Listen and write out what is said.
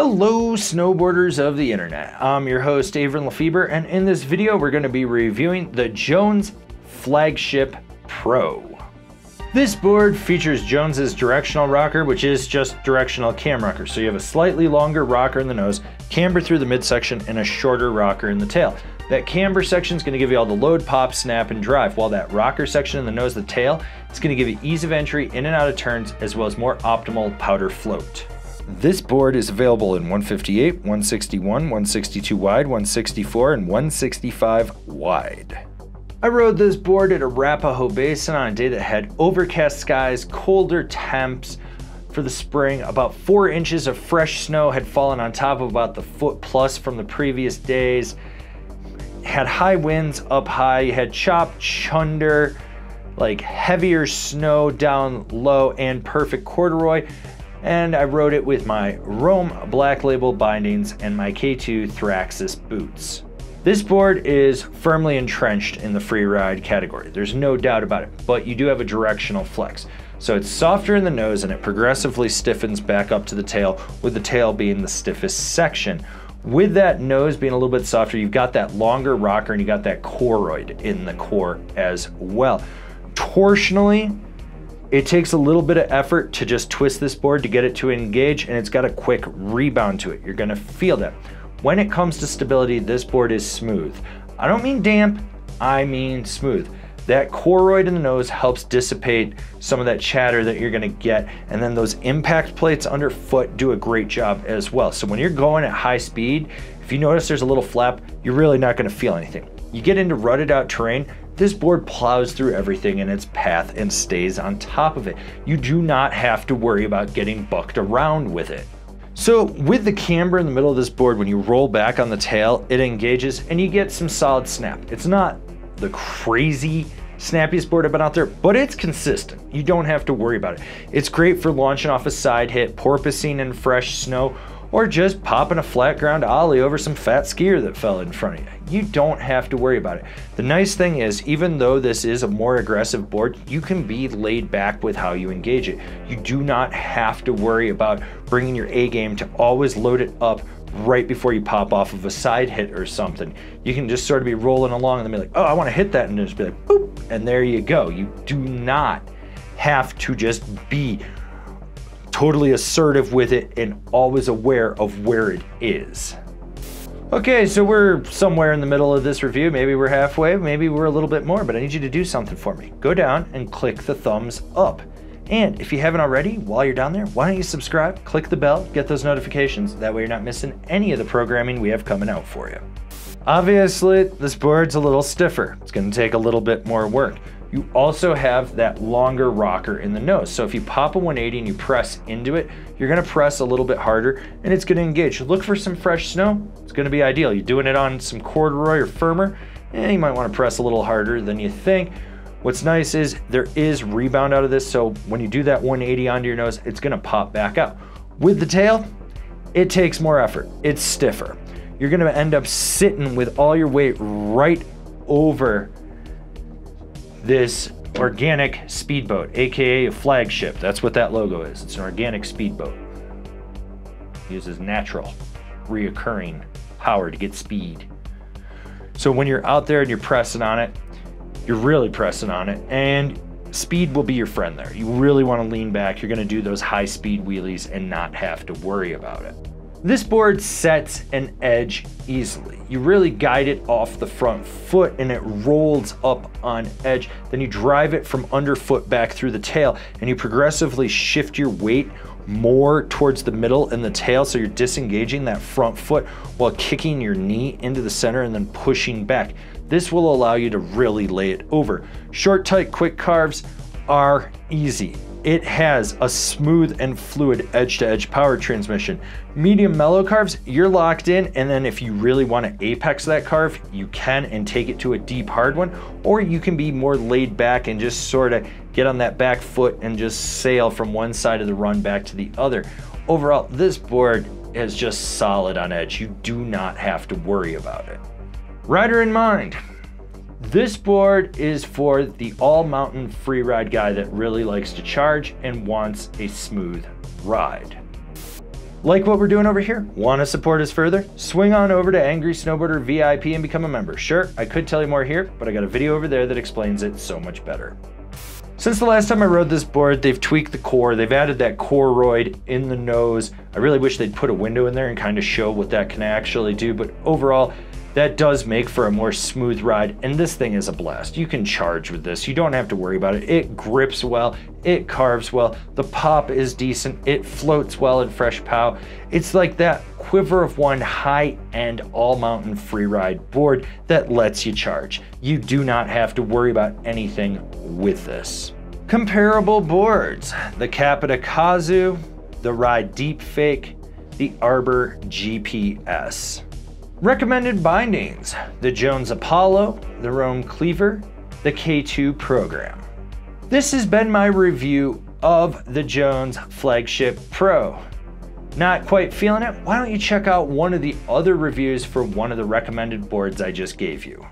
Hello snowboarders of the internet, I'm your host Avran LeFeber, and in this video we're going to be reviewing the Jones Flagship Pro. This board features Jones's directional rocker, which is just directional cam rocker, so you have a slightly longer rocker in the nose, camber through the midsection, and a shorter rocker in the tail. That camber section is going to give you all the load, pop, snap, and drive, while that rocker section in the nose of the tail is going to give you ease of entry in and out of turns, as well as more optimal powder float. This board is available in 158, 161, 162 wide, 164, and 165 wide. I rode this board at Arapahoe Basin on a day that had overcast skies, colder temps for the spring. About 4 inches of fresh snow had fallen on top of about the foot plus from the previous days. Had high winds up high, you had chop, chunder, like heavier snow down low, and perfect corduroy. And I rode it with my Rome Black Label bindings and my K2 Thraxis boots. This board is firmly entrenched in the free ride category. There's no doubt about it, but you do have a directional flex. So it's softer in the nose and it progressively stiffens back up to the tail, with the tail being the stiffest section. With that nose being a little bit softer, you've got that longer rocker and you got that Koroyd in the core as well. Torsionally, it takes a little bit of effort to just twist this board to get it to engage, and it's got a quick rebound to it. You're gonna feel that. When it comes to stability, this board is smooth. I don't mean damp, I mean smooth. That Koroyd in the nose helps dissipate some of that chatter that you're gonna get, and then those impact plates underfoot do a great job as well. So when you're going at high speed, if you notice there's a little flap, you're really not gonna feel anything. You get into rutted out terrain, this board plows through everything in its path and stays on top of it. You do not have to worry about getting bucked around with it. So with the camber in the middle of this board, when you roll back on the tail, it engages and you get some solid snap. It's not the crazy snappiest board I've been out there, but it's consistent. You don't have to worry about it. It's great for launching off a side hit, porpoising in fresh snow, or just popping a flat ground ollie over some fat skier that fell in front of you. You don't have to worry about it. The nice thing is, even though this is a more aggressive board, you can be laid back with how you engage it. You do not have to worry about bringing your A game to always load it up right before you pop off of a side hit or something. You can just sort of be rolling along and then be like, oh, I want to hit that, and just be like, boop, and there you go. You do not have to just be totally assertive with it and always aware of where it is. Okay, so we're somewhere in the middle of this review. Maybe we're halfway, maybe we're a little bit more, but I need you to do something for me. Go down and click the thumbs up. And if you haven't already, while you're down there, why don't you subscribe, click the bell, get those notifications. That way you're not missing any of the programming we have coming out for you. Obviously, this board's a little stiffer. It's gonna take a little bit more work. You also have that longer rocker in the nose. So if you pop a 180 and you press into it, you're gonna press a little bit harder and it's gonna engage. Look for some fresh snow, it's gonna be ideal. You're doing it on some corduroy or firmer, you might wanna press a little harder than you think. What's nice is there is rebound out of this, so when you do that 180 onto your nose, it's gonna pop back out. With the tail, it takes more effort, it's stiffer. You're gonna end up sitting with all your weight right over this organic speedboat, aka a Flagship. That's what that logo is. It's an organic speedboat. Uses natural, reoccurring power to get speed. So when you're out there and you're pressing on it, you're really pressing on it, and speed will be your friend there. You really want to lean back. You're going to do those high speed wheelies and not have to worry about it. This board sets an edge easily. You really guide it off the front foot and it rolls up on edge. Then you drive it from underfoot back through the tail and you progressively shift your weight more towards the middle and the tail, so you're disengaging that front foot while kicking your knee into the center and then pushing back. This will allow you to really lay it over. Short, tight, quick carves are easy. It has a smooth and fluid edge-to-edge power transmission. Medium mellow carves, you're locked in, and then if you really want to apex that carve, you can and take it to a deep hard one, or you can be more laid back and just sort of get on that back foot and just sail from one side of the run back to the other. Overall, this board is just solid on edge. You do not have to worry about it. Rider in mind, this board is for the all-mountain free ride guy that really likes to charge and wants a smooth ride. Like what we're doing over here? Want to support us further? Swing on over to Angry Snowboarder VIP and become a member. Sure, I could tell you more here, but I got a video over there that explains it so much better. Since the last time I rode this board, they've tweaked the core. They've added that Koroyd in the nose. I really wish they'd put a window in there and kind of show what that can actually do, but overall, that does make for a more smooth ride, and this thing is a blast. You can charge with this. You don't have to worry about it. It grips well. It carves well. The pop is decent. It floats well in fresh pow. It's like that quiver of one high-end all-mountain freeride board that lets you charge. You do not have to worry about anything with this. Comparable boards: the Capita Kazu, the Ride Deepfake, the Arbor GPS. Recommended bindings: the Jones Apollo, the Rome Cleaver, the K2 Program. This has been my review of the Jones Flagship Pro. Not quite feeling it? Why don't you check out one of the other reviews for one of the recommended boards I just gave you.